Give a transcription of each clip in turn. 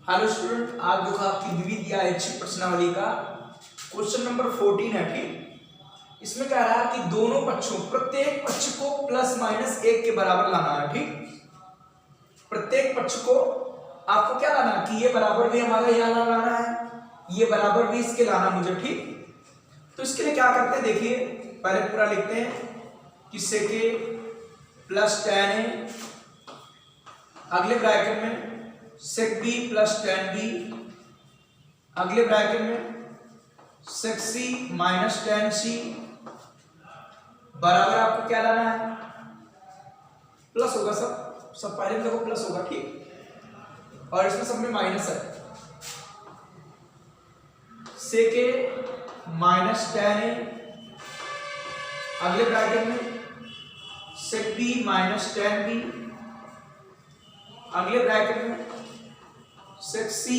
Hello student, आज जो आपकी विविध या ऐच्छिक प्रश्नावली का क्वेश्चन नंबर 14 है। ठीक, इसमें कह रहा है कि दोनों पक्षों प्रत्येक पक्ष को प्लस माइनस 1 के बराबर लाना है। ठीक, प्रत्येक पक्ष को आपको क्या लाना है कि ये बराबर भी हमारा यहाँ लाना है, ये बराबर भी इसके लाना मुझे। ठीक, तो इसके लिए क्या करते हैं देखिए, पहले पूरा लिखते हैं कि सेके प्लस tan a, अगले ब्रैकेट में sec b plus tan b, अगले ब्रैकेट में sec c minus tan c, बराबर आपको क्या लाना है, प्लस होगा, सब पहले में देखो प्लस होगा। ठीक, और इसमें सब में माइनस है। sec a minus tan a, अगले ब्रैकेट में sec b minus tan b, अगले ब्रैकेट में sec c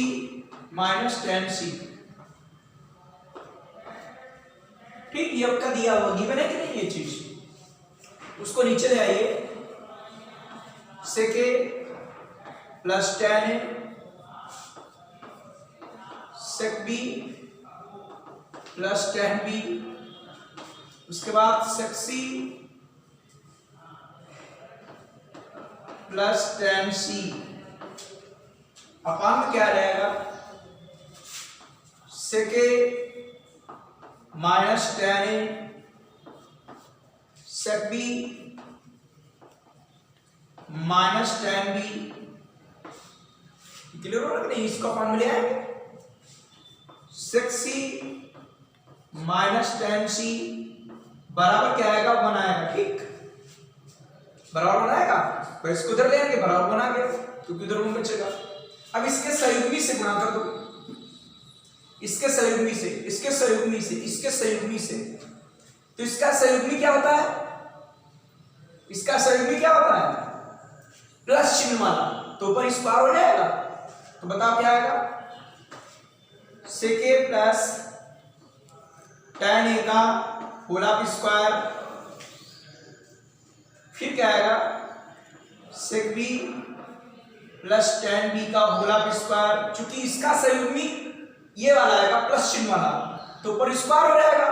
minus tan c। ठीक, ये आपका दिया हुआ गिवन है कि नहीं, ये चीज उसको नीचे ले आइए। sec a plus tan a, sec b plus tan b, उसके बाद sec c plus tan c, अपान में क्या रहेगा, sec a minus tan a, sec b minus tan b। Clear हो रहा है नहीं, इसको अपान में ले आएंगे। sec c minus tan c बराबर क्या आएगा, 1 आएगा। ठीक, बराबर बनाएगा, तो इसको उधर ले आएंगे, बराबर बना गया क्योंकि उधर 1 बचेगा। अब इसके संयुग्मी से गुणा कर दो, इसके संयुग्मी से, इसके संयुग्मी से, इसके संयुग्मी से, तो इसका संयुग्मी क्या होता है, इसका संयुग्मी क्या होता है, प्लस चिन्ह वाला, तो ऊपर स्क्वायर हो जाएगा। तो बताओ क्या आएगा, sec a plus tan a का होल स्क्वायर, फिर क्या आएगा sec b plus tan b का होल स्क्वायर। चूंकि इसका संयुग्मी ये वाला आएगा प्लस चिन्ह वाला, तो ऊपर स्क्वायर हो जाएगा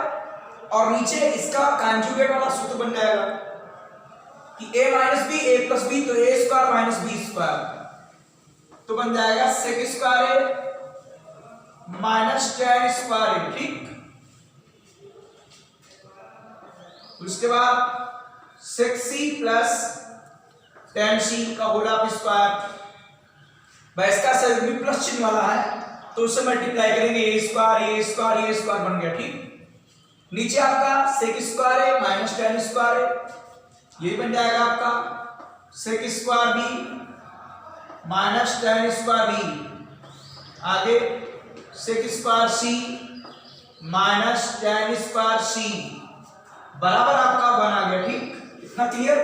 और नीचे इसका कॉन्जुगेट वाला सूत्र बन जाएगा कि a minus B a plus b, तो a square minus B square, तो बन जाएगा sec square a minus tan square a। ठीक, उसके बाद sec c plus tan c का होल स्क्वायर, इसका संयुग्मी प्लस चिन्ह वाला है तो उससे मल्टीप्लाई करेंगे, ए स्क्वायर बन गया। ठीक, नीचे आपका sec square a minus tan square a, ये बन जाएगा आपका sec square b minus tan square b, आगे sec square c minus tan square c बराबर आपका 1 आ गया। ठीक, इतना क्लियर।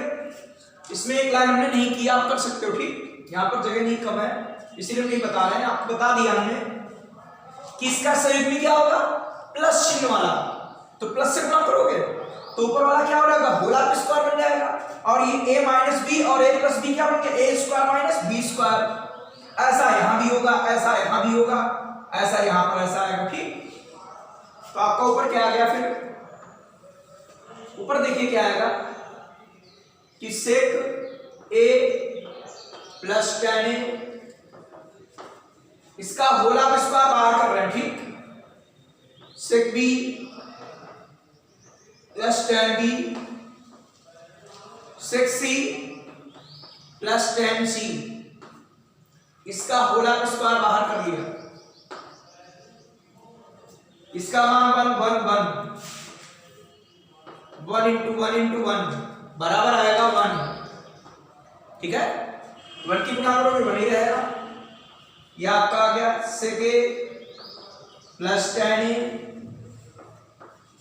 इसमें एक लाइन हमने नहीं किया, आप कर सकते हो। ठीक, यहाँ पर जगह नहीं कम है इसीलिए नहीं बता रहे हैं, आपको बता दिया हमने कि इसका संयुग्मी क्या होगा, प्लस चिन्ह वाला, तो प्लस से गुणा करोगे तो ऊपर वाला क्या हो जाएगा, होल स्क्वायर बन जाएगा, और ये a माइनस बी और a प्लस बी क्या बन गया, a square minus B square. ऐसा यहां भी होगा, ऐसा यहां भी होगा, ऐसा यहां पर ऐसा आएगा। ठीक, तो आपका ऊपर क्या आ गया, फिर ऊपर देखिए क्या आएगा कि sec a plus tan a, इसका होल स्क्वायर बाहर कर रहे हैं। ठीक, sec b plus tan b, sec c plus tan c, इसका होल स्क्वायर बाहर कर लिया, इसका मान 1 इंटू 1 बराबर आएगा 1। ठीक है, 1 की गुणा करोगे 1 ही रहेगा। यह आपका आ गया sec a plus tan a,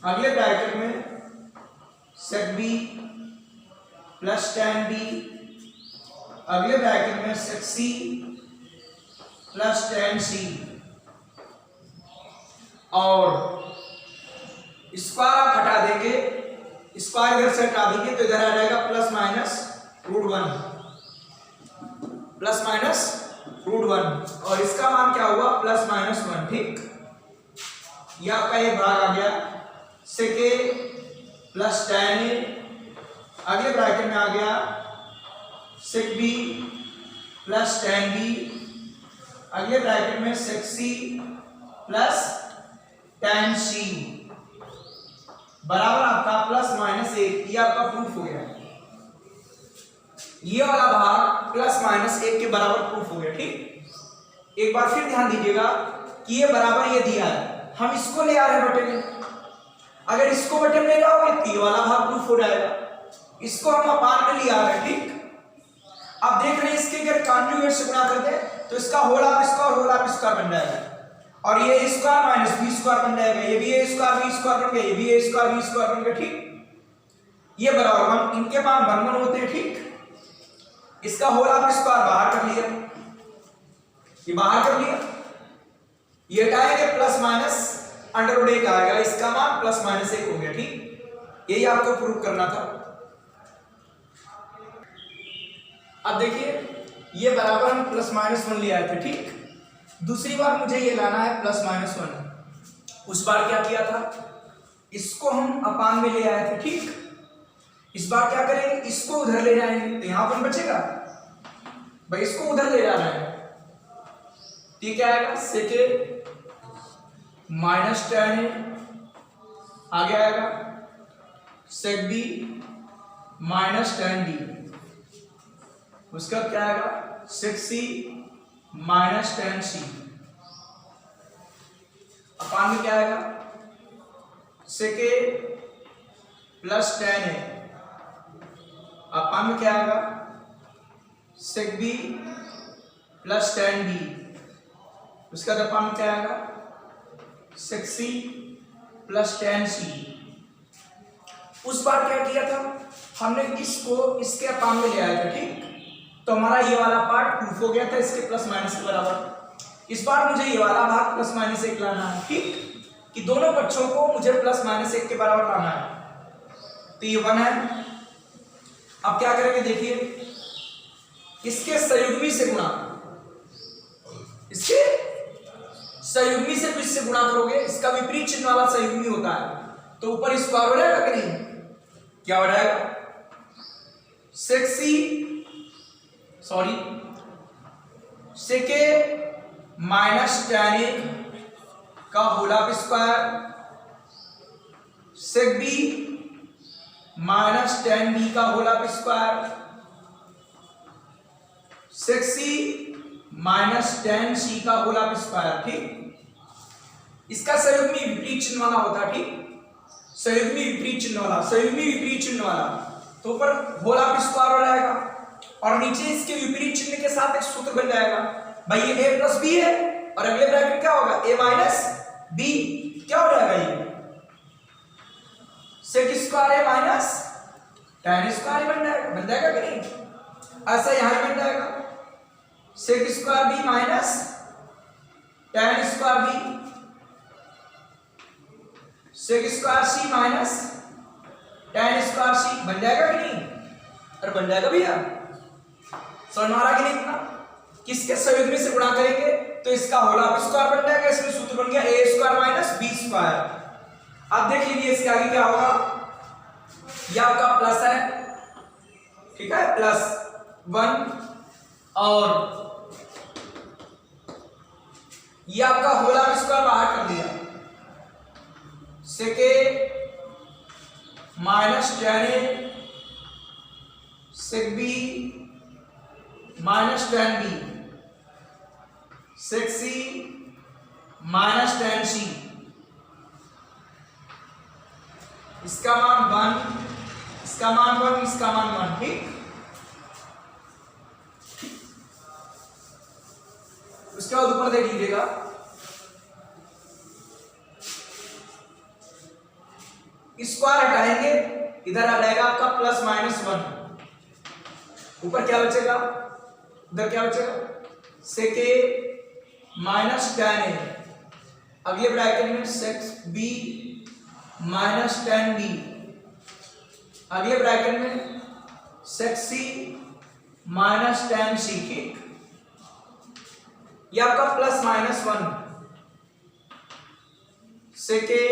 अगले ब्रैकेट में sec b plus tan b, अगले ब्रैकेट में sec c plus tan c, और स्क्वायर आप हटा देंगे, स्क्वायर इधर से हटा देंगे तो इधर आ जाएगा प्लस माइनस √1, प्लस माइनस √1 और इसका मान क्या हुआ +-1, ठीक। ये आपका ये भाग आ गया sec a plus tan a, अगले ब्रैकेट में आ गया sec b plus tan b, अगले ब्रैकेट में sec c plus tan c बराबर आपका +-1। ये आपका प्रूफ हो गया। ये वाला भाग +-1 के बराबर प्रूफ हो गया, ठीक। एक बार फिर ध्यान दीजिएगा कि ये बराबर ये दिया है, हम इसको ले आ रहे हैं बटे में। अगर इसको बटे में ले जाओगे तो ये वाला भाग प्रूफ हो जाएगा। इसको हम अपान में ले आ रहे हैं, ठीक। अब देख रहे हैं इसके अगर कॉन्जुगेट से गुणा कर दे तो इसका होल ऑफ स्क्वायर बन जाएगा और ये a square minus b square बन जाएगा। ये भी a स्क्वायर b स्क्वायर बन गया, ये भी a स्क्वायर b स्क्वायर बन गया, ठीक। ये बराबर हम इनके मान 1 होते हैं, ठीक। इसका होल ऑफ स्क्वायर बाहर कर लिया, ये बाहर कर लिया, ये हटाएंगे +-√1 आएगा, इसका मान +-1 हो गया, ठीक। यही आपको प्रूव करना था। अब देखिए ये बराबर हम +-1 ले आए थे, ठीक। दूसरी बार मुझे ये लाना है +-1। उस बार क्या किया था, इसको हम अपान में ले आए थे, ठीक। इस बार क्या करेंगे, इसको उधर ले जाएंगे तो यहां पर बचेगा भाई, इसको उधर ले जाना है तो क्या आएगा sec a minus tan a, आगे आएगा sec b minus tan b, उसका क्या आएगा sec c minus tan c, अपान में क्या आएगा sec a plus tan a, अपान में क्या आएगा sec b plus tan b, उसका अपान में क्या आएगा sec c plus tan c। उस बार क्या किया था हमने, इसको इसके अपान में ले आया था, ठीक। तो हमारा ये वाला पार्ट प्रूफ हो गया था इसके +-1 के बराबर। इस बार मुझे ये वाला भाग +-1 लाना है, ठीक, कि दोनों पक्षों को मुझे +-1 के बराबर लाना है। तो ये 1 है। अब क्या करेंगे देखिए, इसके संयुग्मी से गुणा, इसके संयुग्मी से किससे गुणा करोगे, इसका विपरीत चिन्ह वाला संयुग्मी होता है तो ऊपर स्क्वायर हो जाएगा कि नहीं, क्या हो जाएगा sec a minus tan a का whole of square, sec b minus tan b का whole of square, sec c minus tan c का होल ऑफ स्क्वायर, ठीक। इसका संयुग्मी विपरीत चिन्ह वाला होता है, ठीक। संयुग्मी विपरीत चिन्ह वाला तो ऊपर होल ऑफ स्क्वायर हो जाएगा और नीचे इसके विपरीत चिन्ह के साथ एक सूत्र बन जाएगा भाई, ये a प्लस b है और अगले ब्रैकेट क्या होगा a माइनस b, क्या हो जाएगा ये sec square a minus tan square बन जाएगा कि नहीं। ऐसा यहां बन जाएगा sec square b minus tan square b, sec square c minus tan square c बन जाएगा कि नहीं, अरे बन जाएगा भैया। समझ में आ रहा कि नहीं इतना, किसके संयुग्मी से गुणा करेंगे तो इसका होल ऑफ स्क्वायर बन जाएगा, इसमें सूत्र बन गया a square minus b square. अब देख लीजिए इसके आगे क्या होगा, ये आपका प्लस है, ठीक है, +1 और ये आपका होल ऑफ स्क्वायर बाहर कर दिया, sec a minus tan a, sec b minus tan b, sec c minus tan c, इसका मान 1, इसका मान 1, इसका मान 1, ठीक। उसके बाद ऊपर देख लीजिएगा, स्क्वायर हटाएंगे इधर आ जाएगा आपका +-1, ऊपर क्या बचेगा, उधर क्या बचेगा sec a minus tan a, अगले ब्रैकेट में sec b minus tan b, अगले ब्रैकेट में sec c minus tan c, ठीक। ये आपका प्लस माइनस 1, सेक ए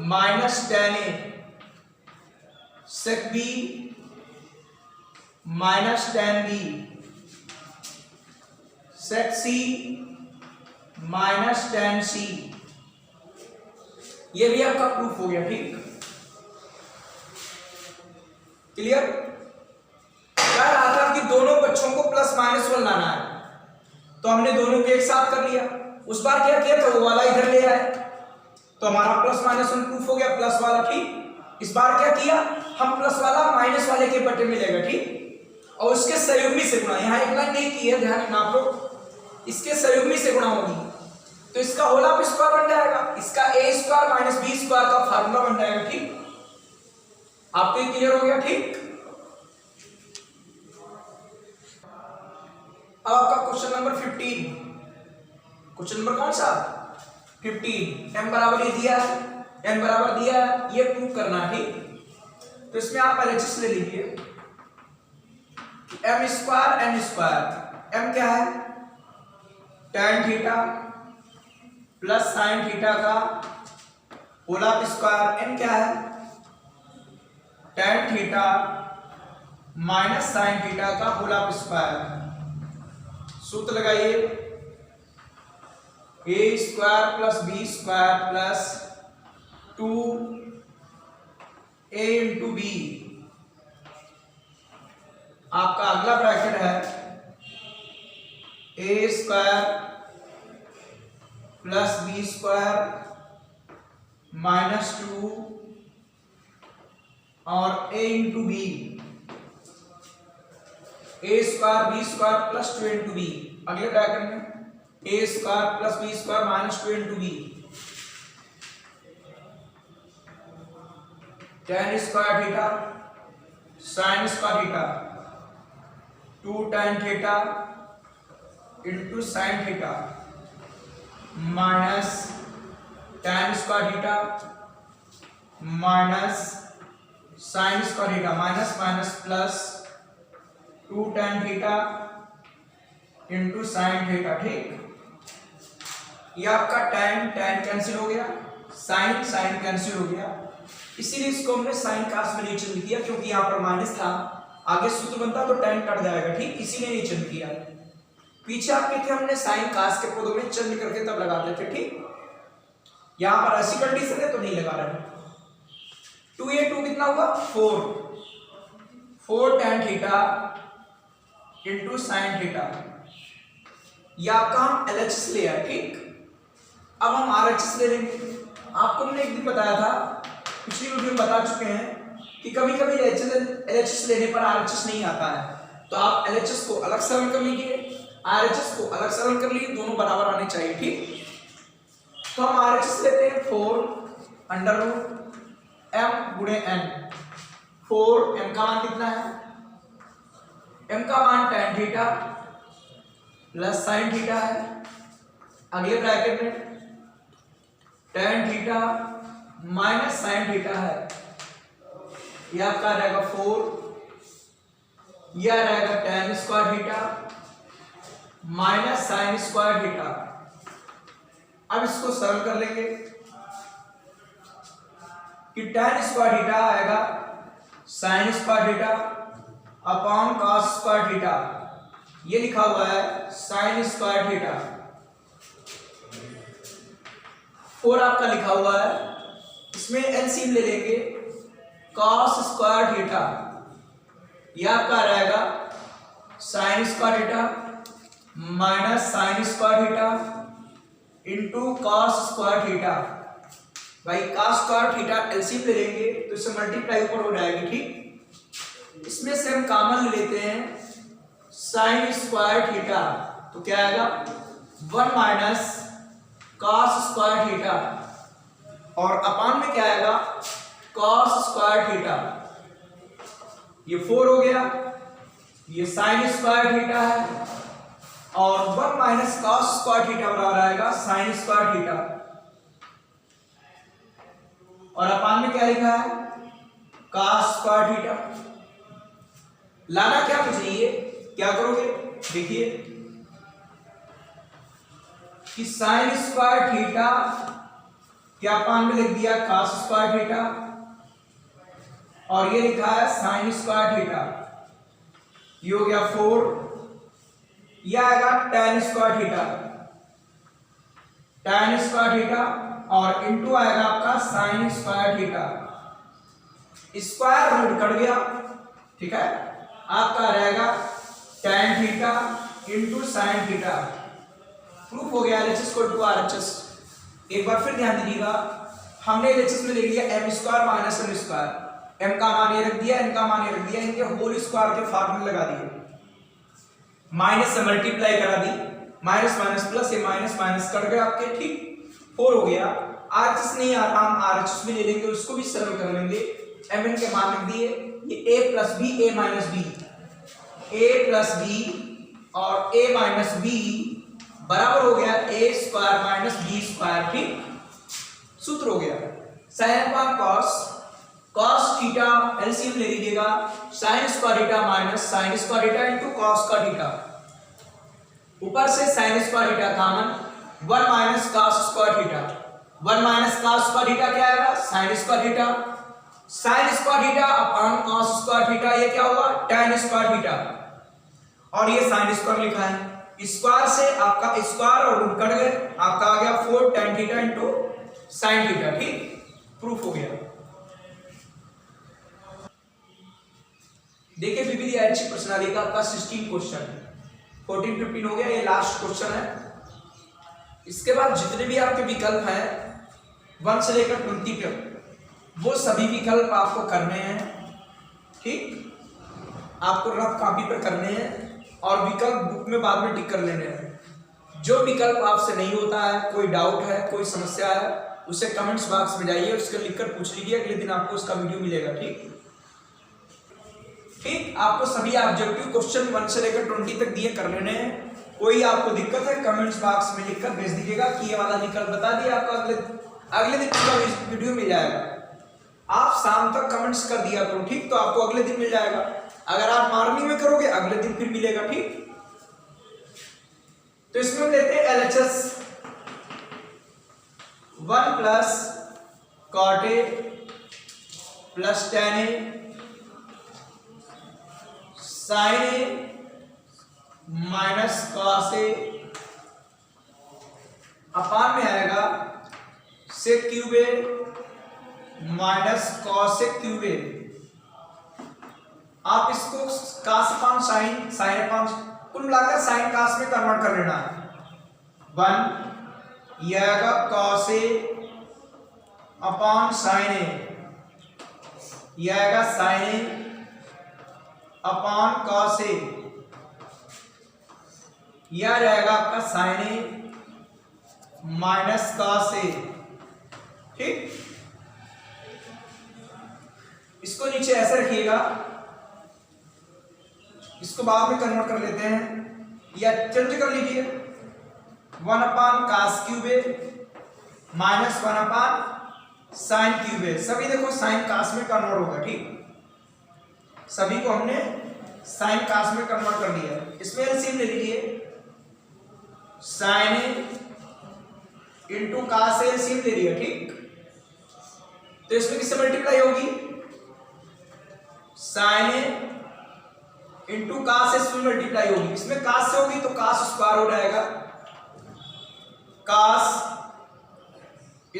माइनस टेन ए, सेक बी माइनस टेन बी, सेक सी माइनस टेन सी। ये भी आपका प्रूफ हो गया। ठीक, क्लियर। कह रहा था कि दोनों बच्चों को प्लस माइनस 1 लाना है, तो हमने दोनों को एक साथ कर लिया। उस बार क्या किया था, वो वाला इधर ले आए, तो हमारा प्लस माइनस 1 प्रूफ हो गया, प्लस वाला। ठीक, इस बार क्या किया, हम प्लस वाला माइनस वाले के बटे में लेगा। ठीक, और उसके सहयोगी से गुणा, यहां एक लाइन नहीं की है, ध्यान रखना आप लोग, इसके सहयोगी से गुणा होगी, तो इसका होल ऑफ स्क्वायर बन जाएगा, इसका ए स्क्वायर माइनस बी स्क्वायर का फार्मूला बन जाएगा। ठीक, आपको ये क्लियर हो गया। ठीक, अब आपका क्वेश्चन नंबर 15, क्वेश्चन नंबर कौन सा, 15। m बराबर ये दिया है, n बराबर दिया है, ये प्रूव करना है। ठीक, तो इसमें आप LHS ले लीजिए, m square n square, m क्या है, tan theta plus sine theta का होल ऑफ स्क्वायर, n क्या है, tan theta minus sine theta का होल ऑफ स्क्वायर। सूत्र लगाइए, A square plus B square plus 2a into B. आपका अगला ब्रैकेट है A square plus B square minus 2 और a into B, A square B square plus 2 into B. अगले bracket में A square plus B square minus 2 into b, tan square theta sine square theta 2 tan theta into sine theta minus tan square theta minus sine square theta, minus minus plus 2 tan theta into sine theta. ठीक, ये आपका tan cancel हो गया, sign cancel हो गया, इसीलिए इसको हमने साइन कास में नहीं चिन्ह किया, क्योंकि यहाँ पर माइनस था, आगे सूत्र बनता तो tan कट जाएगा। ठीक, इसीलिए नहीं चिन्ह किया। पीछे आपके थे हमने साइन कास के पदों में चिन्ह करके तब लगाते थे। ठीक, यहाँ पर ऐसी कंडीशन है तो नहीं लगा रहे। 2a2 कितना हुआ, 4 tan theta into sine theta. यह आपका हम LHS ले आए। ठीक, अब हम RHS ले लेंगे। आपको हमने एक दिन बताया था, पिछली वीडियो में बता चुके हैं कि कभी कभी LHS लेने पर RHS नहीं आता है, तो आप LHS को अलग सरल कर लीजिए, RHS को अलग सरल कर लीजिए, दोनों बराबर आने चाहिए। ठीक, तो हम RHS लेते हैं 4 अंडर रूट m गुणे n। 4 m का मान कितना है, m का मान tan theta plus sine theta है। अगले ब्रैकेट में tan theta minus sine theta है, यह आपका रहेगा 4, यह रहेगा tan square theta minus sine square theta. अब इसको सरल कर लेंगे कि tan स्क्वायर थीटा आएगा sine square theta upon cos square theta, ये लिखा हुआ है साइन स्क्वायर थीटा। 4 आपका लिखा हुआ है, इसमें एलसीएम ले लेंगे, कॉस स्क्वायर थीटा, यह आपका रहेगा sign square theta minus sine square theta into cos square theta. भाई कॉस स्क्वायर थीटा एलसीएम ले लेंगे तो इससे मल्टीप्लाई ऊपर हो जाएगी। ठीक, इसमें से हम कॉमन ले लेते हैं साइन स्क्वायर थीटा, तो क्या आएगा 1 माइनस कॉस स्क्वायर थीटा, और अपान में क्या आएगा कॉस स्क्वायर थीटा। ये 4 हो गया, ये साइन स्क्वायर थीटा है, और 1 माइनस कॉस स्क्वायर थीटा बराबर आएगा साइन स्क्वायर थीटा, और अपान में क्या लिखा है कॉस स्क्वायर थीटा। लाना क्या कुछ नहीं है, क्या करोगे देखिए कि साइन स्क्वायर थीटा क्या अपान में लिख दिया cos स्क्वायर थीटा, और ये लिखा है साइन स्क्वायर थीटा, ये हो गया 4, यह आएगा tan square theta, tan square theta, और इनटू आएगा आपका sine square theta, square root cut गया, ठीक है, आपका रहेगा tan theta into sine theta. Proof हो गया LHS को टू RHS। एक बार फिर ध्यान दीजिएगा, हमने LHS में ले लिया m square minus m square, m का मान ये रख दिया, n का मान ये रख दिया, इनके होल स्क्वायर के फॉर्मूले लगा दिए, माइनस से मल्टीप्लाई करा दी, माइनस माइनस प्लस, ये माइनस माइनस कट गया आपके, ठीक, 4 हो गया। RHS नहीं आ रहा, हम RHS में ले लेंगे, उसको भी सरल कर लेंगे। mn के मान रख दिए, ये a plus B, a minus B, a plus B और a माइनस बी बराबर हो गया a square minus B square, ठीक, सूत्र हो गया sine upon cos, cos theta LCM ले लीजिएगा, sine square theta minus sine square theta into cos का थीटा, ऊपर से sine square theta common, 1 minus cos square theta, 1 minus cos square theta क्या आएगा sine square theta, sine square theta upon cos square theta, ये क्या हुआ tan square theta, और ये साइन स्क्वायर लिखा है, स्क्वायर से आपका स्क्वायर और रूट कट गए, आपका आ गया 4 tan theta into sine theta, ठीक, प्रूफ हो गया। देखिए विविध यादृच्छिक प्रश्नावली का आपका 16 क्वेश्चन, 14 15 हो गया, ये लास्ट क्वेश्चन है। इसके बाद जितने भी आपके विकल्प हैं 1 से लेकर 20 तक, वो सभी विकल्प आपको करने हैं, ठीक, आपको रफ कॉपी पर करने हैं और विकल्प बुक में बाद में टिक कर लेने हैं। जो विकल्प आपसे नहीं होता है, कोई डाउट है, कोई समस्या है, उसे कमेंट्स बॉक्स में जाइए, उसको लिखकर पूछ लीजिए, अगले दिन आपको उसका वीडियो मिलेगा, ठीक, ठीक, आपको सभी ऑब्जेक्टिव क्वेश्चन 1 से लेकर 20 तक दिए कर लेने हैं। कोई आपको दिक्कत है कमेंट्स बॉक्स में लिखकर भेज दीजिएगा कि ये वाला विकल्प बता दिया, आपको अगले दिन का वीडियो मिल जाएगा। आप शाम तक कमेंट्स कर दिया करो, ठीक, तो आपको अगले दिन मिल जाएगा। अगर आप मॉर्निंग में करोगे अगले दिन फिर मिलेगा, ठीक। तो इसमें हम लेते हैं LHS 1 plus cot A plus tan A sine A minus cos A upon में आएगा sec cube A minus cos A cube A. आप इसको कास अपान साइन, साइन अपान, कुल मिलाकर साइन कास में कन्वर्ट कर लेना है। 1 यह आएगा कॉस ए अपान साइन ए, यह आएगा sign A upon cos A, यह रहेगा आपका साइन ए माइनस कॉस ए, ठीक। इसको नीचे ऐसे रखिएगा, इसको बाद में कन्वर्ट कर लेते हैं, या चेंज कर लीजिए, 1 अपान कास cube A minus 1 upon sine cube ए। सभी देखो साइन कास में कन्वर्ट होगा, ठीक, सभी को हमने साइन कास में कन्वर्ट कर दिया। इसमें एलसीएम ले लीजिए, sine A into cos A LCM ले लिया, ठीक। तो इसमें किससे मल्टीप्लाई होगी, साइन ए इंटू कास से मल्टीप्लाई होगी, इसमें कास से होगी तो कास स्क्वायर हो जाएगा, कास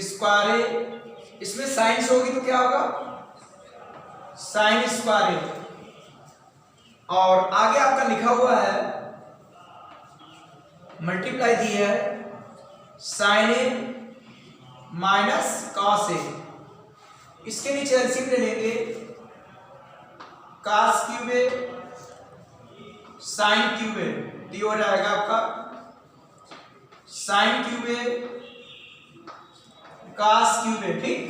स्क्वायर ए, इसमें साइन से होगी तो क्या होगा साइन स्क्वायर ए, और आगे आपका लिखा हुआ है मल्टीप्लाई दी है साइन ए माइनस कॉस ए, इसके नीचे एलसीएम ले लेंगे, कास क्यूब ए साइन क्यूब ए, तो हो जाएगा आपका साइन क्यूब ए कास क्यूब ए, ठीक।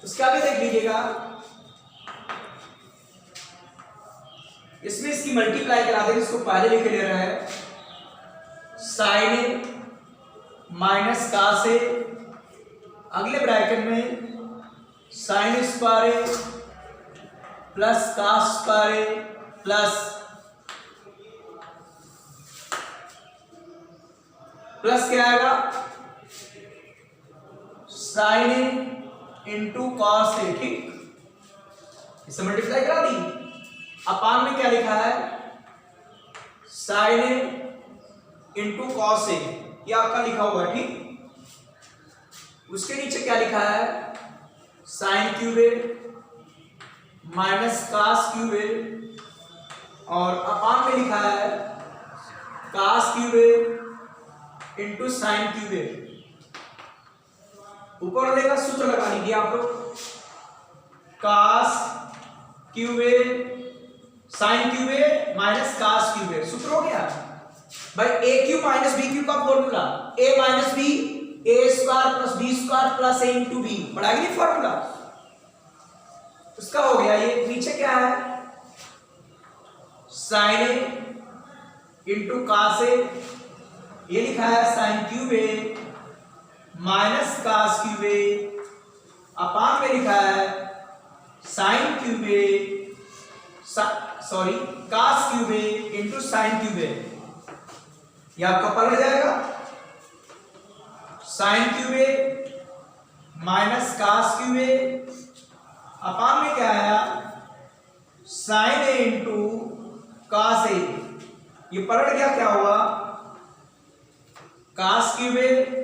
उसके आगे देख लीजिएगा, इसमें इसकी मल्टीप्लाई करा देंगे, इसको पहले लिखे ले रहा है साइन ए माइनस कास ए, अगले ब्रैकेट में साइन स्क्वायर ए प्लस कास स्क्वायर ए प्लस प्लस क्या आएगा sign A into cos A, ठीक, इसे मल्टीप्लाई करा दी। अपान में क्या लिखा है sign A into cos A, ये आपका लिखा हुआ है, ठीक। उसके नीचे क्या लिखा है sine cube A minus cos cube A, और अपान में लिखा है cos cube A into sine cube A. ऊपर वाले का सूत्र लगा लीजिए आप लोग, cos cube A sine cube A minus cos cube A, सूत्र हो गया भाई। A cube minus B cube का formula A minus B A square plus B square plus A into B, बढ़ाएगी फॉर्मूला, उसका हो गया। ये नीचे क्या है साइन ए इंटू कास ए, ये लिखा है sine cube A minus cos cube A, upon में लिखा है sine cube A sorry cos cube A into sine cube ए। यह आपका पलट जाएगा sign cube A minus cos cube A, upon में क्या आया साइन ए इंटू कास ए, ये पलट गया, क्या हुआ कास cube A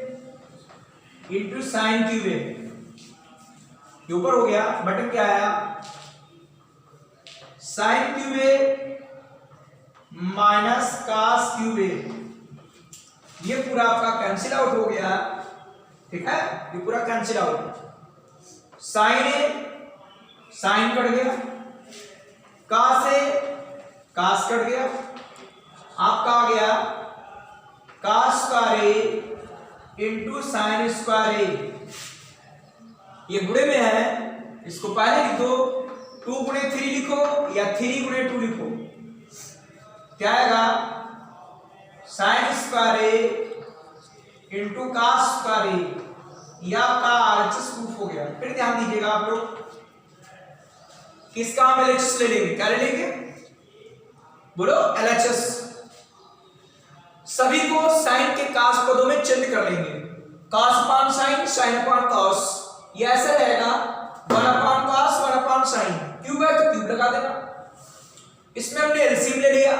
into sine cube ए, ये ऊपर हो गया, बटन क्या आया sign cube A minus cos cube ए, ये पूरा आपका कैंसिल आउट हो गया, ठीक है, ये पूरा कैंसिल आउट। साइन ए साइन कट गया, कास ए कास कट गया, आपका आ गया कास स्क्वायर ए इंटू साइन स्क्वायर ए, ये गुणे में है, इसको पहले लिखो 2 गुणे 3 लिखो या 3 गुणे 2 लिखो, क्या आएगा साइन स्क्वायर ए इंटू कास स्क्वायर ए, यह आपका RHS प्रूफ हो गया। फिर ध्यान दीजिएगा आप लोग, किसका हम LHS ले लेंगे, क्या ले लेंगे बोलो LHS, सभी को साइन के कास पदों में चेंज कर लेंगे, cos upon sine sine upon cos, ये ऐसे रहेगा 1 upon cos 1 upon sine, cube है तो क्यूब लगा देना। इसमें हमने एलसीएम ले लिया,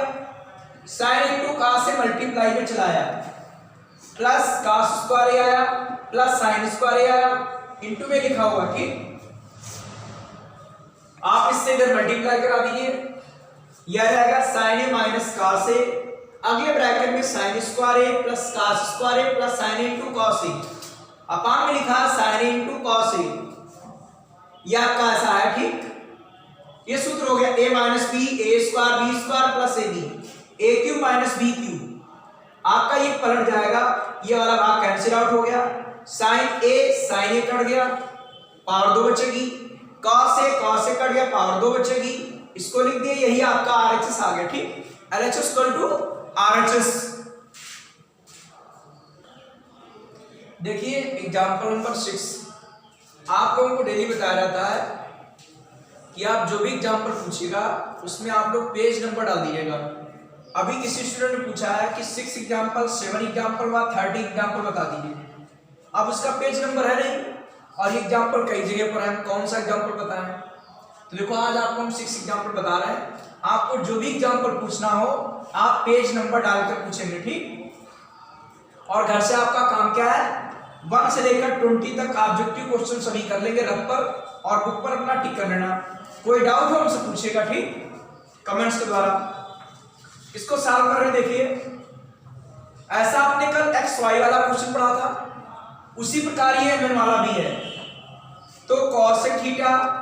साइन इंटू कास से मल्टीप्लाई में चलाया, प्लस कास स्क्वायर आया प्लस साइन स्क्वायर आया, इंटू में लिखा हुआ, ठीक। आप इससे इधर मल्टीप्लाई करा दीजिए, यह रहेगा साइन ए माइनस कास ए, अगले ब्रैकेट में sine square A plus cos square A plus sine into cos A, upon में लिखा साइन इंटू कॉस ए, यह आपका ऐसा है, ठीक। ये सूत्र हो गया A minus B A square B square plus A B, A cube minus B cube, आपका ये पलट जाएगा, ये वाला भाग कैंसिल आउट हो गया, साइन ए कट गया, पावर 2 बचेगी, कॉस ए कट गया, पावर 2 बचेगी, इसको लिख दिए, यही आपका RHS आ गया, ठीक। LHS equal to RHS। देखिए एग्जांपल नंबर 6, आप लोगों को डेली बताया जाता है कि आप जो भी एग्जांपल पूछिएगा उसमें आप लोग पेज नंबर डाल दीजिएगा। अभी किसी स्टूडेंट ने पूछा है कि 6 एग्जांपल 7 एग्जांपल व 30 एग्जांपल बता दीजिए, अब उसका पेज नंबर है नहीं, और एग्जांपल कई जगह पर है, कौन सा एग्जांपल बताएं। तो देखो आज आपको हम 6 एग्जांपल बता रहे हैं, आपको जो भी एग्जांपल पूछना हो आप पेज नंबर डालकर पूछेंगे, ठीक। और घर से आपका काम क्या है 1 से लेकर 20 तक ऑब्जेक्टिव क्वेश्चन सभी कर लेंगे, रफ पर और बुक पर अपना टिक कर लेना, कोई डाउट हो हमसे पूछेगा, ठीक, कमेंट्स के द्वारा। इसको सॉल्व कर रहे, देखिए ऐसा आपने कल XY वाला क्वेश्चन पढ़ा था, उसी प्रकार ये MN वाला भी है। तो cos theta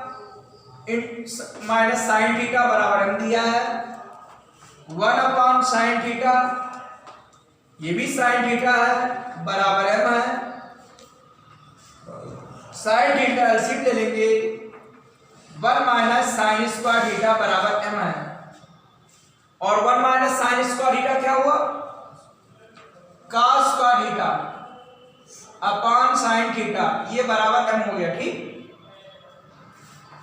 minus sine theta बराबर m दिया है 1 अपान साइन थीटा, ये भी साइन थीटा है बराबर m है, साइन थीटा एलसीएम ले लेंगे 1 माइनस साइन स्क्वायर थीटा बराबर m है, और 1 माइनस साइन स्क्वायर थीटा क्या हुआ cos square theta upon sine theta, ये बराबर m हो गया, ठीक।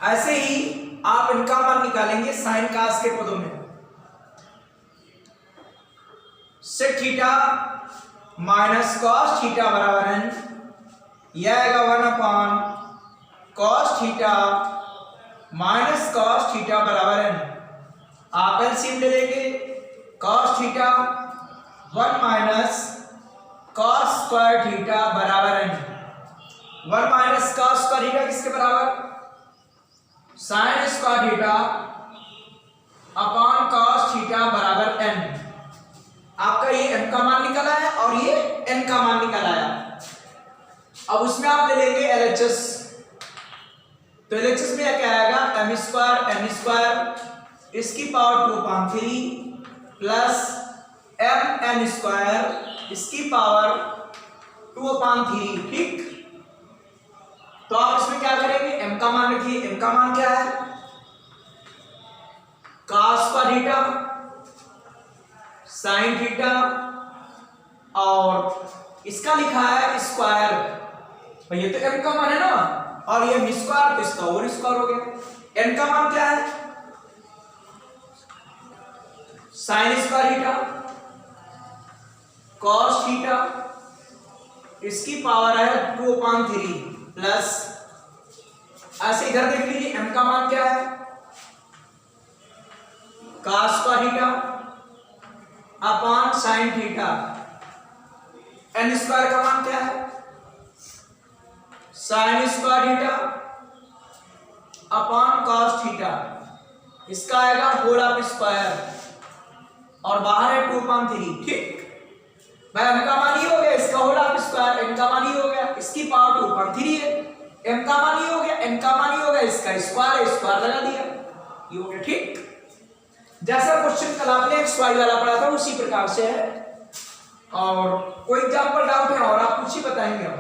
ऐसे ही आप इनका मान निकालेंगे साइन कास के पदों में, sec theta minus cos theta बराबर n, यह आएगा 1 cos theta minus cos theta बराबर n। आप एलसीएम ले लेंगे, cos theta 1 minus cos square theta बराबर n। 1 minus cos square theta किसके बराबर? Sine square theta upon cos theta बराबर n। आपका ये m का मान निकल आया और ये n का मान निकल आया। अब उसमें आप ले लेंगे LHS, तो LHS में क्या आएगा? m स्क्वायर n स्क्वायर इसकी पावर 2/3 प्लस mn स्क्वायर इसकी पावर 2/3। ठीक, तो आप इसमें क्या करेंगे? m का मान रखिए, m का मान क्या है? cos square theta sine theta और इसका लिखा है स्क्वायर, भाई ये तो m का मान है ना, और ये m स्क्वायर तो इसका और स्क्वायर हो गया। n का मान क्या है? Sign square theta cos theta इसकी पावर है 2/3 प्लस, ऐसे इधर देख लीजिए m का मान क्या है? cos square theta upon sine theta. n square का मान क्या है? Sign square theta upon cos theta, इसका आएगा होल ऑफ स्क्वायर और बाहर है 2/3। ठीक, भाई m का मान ही हो गया, इसका होल ऑफ स्क्वायर, n का मान ही हो गया, इसकी पावर 2/3 है, m का मान ही हो गया, n का मान ही हो गया, इसका स्क्वायर है, स्क्वायर लगा दिया, ये हो गया। ठीक, जैसा क्वेश्चन कल आपने xy वाला पढ़ा था उसी प्रकार से है। और कोई एग्जांपल डाउट है और आप कुछ ही बताएंगे? हम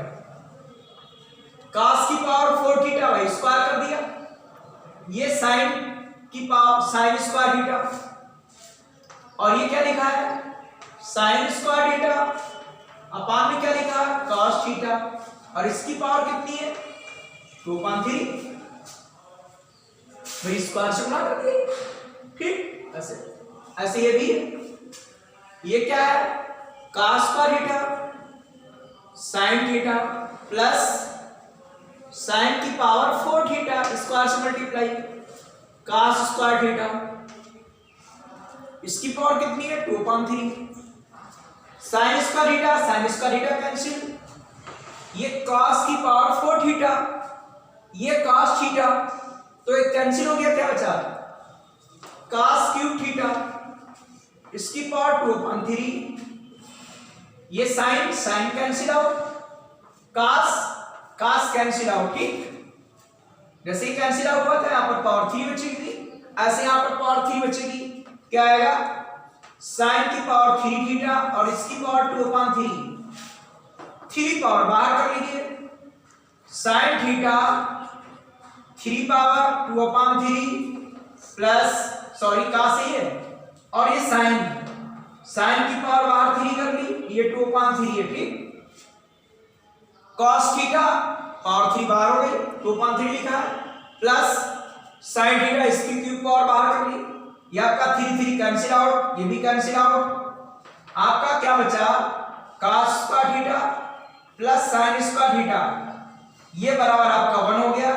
cos की पावर 4 थीटा भाई स्क्वायर कर दिया, ये साइन की पावर साइन स्क्वायर थीटा, और ये क्या लिखा है? साइन स्क्वायर थीटा अपान में क्या लिखा है? cos थीटा, और इसकी पावर कितनी है? 2/3, भाई स्क्वायर से गुणा कर दिया। ठीक, ऐसे ऐसे ये भी है, ये क्या है? cos square theta sine theta plus sine की पावर 4 थीटा स्क्वायर से मल्टीप्लाई cos स्क्वायर थीटा, इसकी पावर कितनी है? 2/3। साइन स्क्वायर थीटा कैंसिल, ये cos की पावर 4 थीटा, ये cos थीटा, तो एक कैंसिल हो गया, क्या बचा? cos क्यूब थीटा, इसकी पावर 2/3, ये sine cancel out, cos cancel out. ठीक, जैसे ही कैंसिल आउट हुआ था यहाँ पर पावर 3 बचेगी, ऐसे यहाँ पर पावर 3 बचेगी, क्या आएगा? साइन की पावर 3 थीटा और इसकी पावर 2/3, 3 पावर बाहर कर लीजिए, sine theta 3 power 2/3 plus sorry cos है, और ये साइन की पावर बाहर 3 कर ली, ये 2/3 है। ठीक, cos थीटा पावर 3 बाहर हो गई, 2/3 लिखा है, प्लस साइन थीटा इसकी क्यूब पावर बाहर कर ली, ये आपका 3 कैंसिल आउट, ये भी कैंसिल आउट, आपका क्या बचा? cos square theta plus sign square theta, ये बराबर आपका 1 हो गया।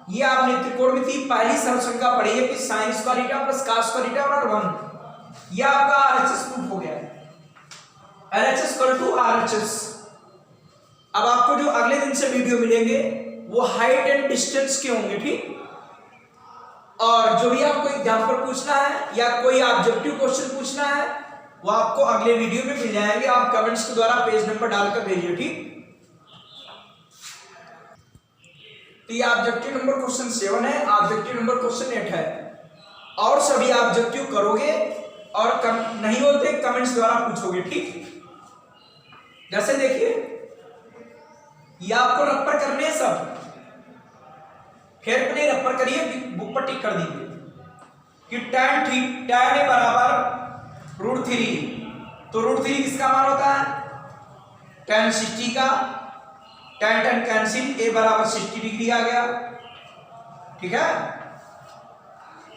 ये आपने त्रिकोणमिति पहली सर्वसंख्या पढ़ी है कि sign square theta plus cos square theta बराबर 1, ये आपका RHS प्रूफ हो गया, LHS इक्वल टू RHS। अब आपको जो अगले दिन से वीडियो मिलेंगे वो हाइट एंड डिस्टेंस के होंगे। ठीक, और जो भी आपको एग्जांपल पूछना है या कोई ऑब्जेक्टिव क्वेश्चन पूछना है वो आपको अगले वीडियो में मिल जाएंगे, आप कमेंट्स के द्वारा पेज नंबर डालकर भेजिए। ठीक, तो ये ऑब्जेक्टिव नंबर क्वेश्चन 7 है, ऑब्जेक्टिव नंबर क्वेश्चन 8 है, और सभी ऑब्जेक्टिव करोगे और नहीं होते कमेंट्स द्वारा पूछोगे। ठीक, जैसे देखिए ये आपको रप्पर करने हैं सब, फिर अपने रप्पर करिए, बुक पर टिक कर दीजिए कि tan ए बराबर √3, तो √3 किसका मान होता है? tan 60 का, tan कैंसिल, ए बराबर 60 डिग्री आ गया। ठीक है,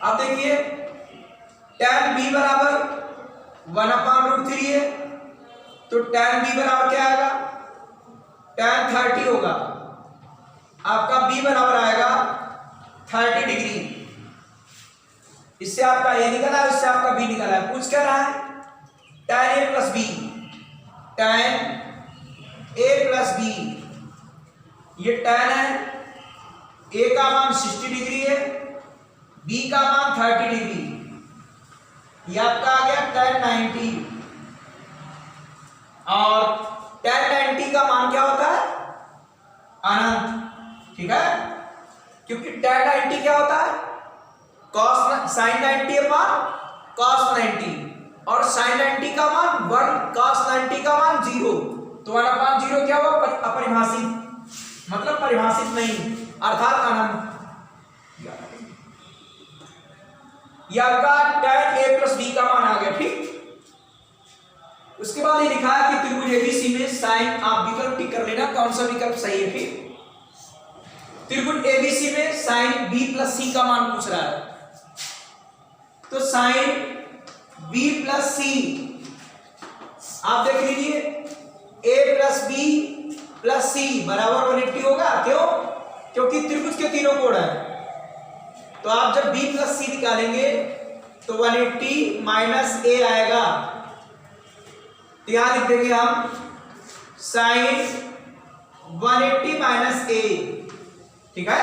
अब देखिए tan b बराबर 1/√3 है, तो tan b बराबर क्या आएगा, tan 30 होगा। आपका b बराबर आएगा 30 डिग्री। इससे आपका a निकला है, इससे आपका b निकला है। पूछ क्या रहा है, tan a plus b, tan a plus b, ये tan है, a का मान 60 डिग्री है, b का मान 30 डिग्री, ये आपका आ गया tan 90। और tan 90 का मान क्या होता है, अनंत, ठीक है, क्योंकि tan 90 क्या होता है, cos sin 90 अपान cos 90, और sin 90 का मान 1, cos 90 का मान 0, तो 1 अपान 0 क्या हुआ, अपरिभाषित, मतलब परिभाषित नहीं, अर्थात अनंत। यह आपका tan a प्लस b का मान आ गया, ठीक। उसके बाद ये लिखा है कि त्रिभुज एबीसी में साइन, आप विकल्प टिक कर लेना कौन सा विकल्प सही है, ठीक। त्रिभुज एबीसी में साइन b प्लस c का मान पूछ रहा है, तो साइन b प्लस c आप देख लीजिए, a plus b plus c बराबर 180 होगा। क्यों, क्योंकि त्रिभुज के तीनों कोण है, तो आप जब b प्लस c निकालेंगे तो 180 माइनस a आएगा, तो यहां लिख देंगे हम साइन 180 माइनस a, ठीक है।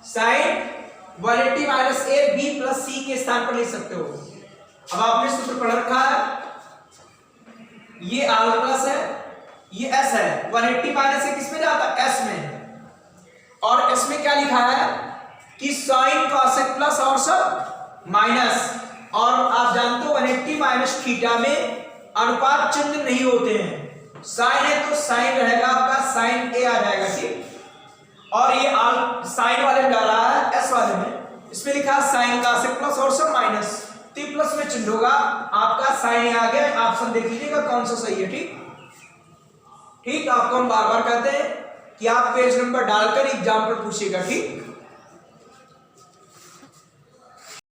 साइन 180 माइनस a b प्लस c के स्थान पर लिख सकते हो। अब आपने सूत्र पढ़ रखा है, ये r प्लस है, ये s है, 180 माइनस a किस में जाता है, s में, और s में क्या लिखा है कि साइन कॉसेक प्लस और सब माइनस, और आप जानते हो 180 माइनस थीटा में अनुपात चिन्ह नहीं होते हैं, साइन है तो साइन रहेगा आपका साइन a आ जाएगा, ठीक। और ये साइन वाले में जा रहा है s वाले में, इसमें लिखा है साइन कॉसेक प्लस और सब माइनस, तो प्लस में चिन्ह होगा, आपका साइन आ गया। ऑप्शन देख लीजिएगा कौन सा सही है, ठीक। ठीक, आपको हम बार बार कहते हैं कि आप पेज नंबर डालकर एग्जाम पर पूछिएगा, ठीक।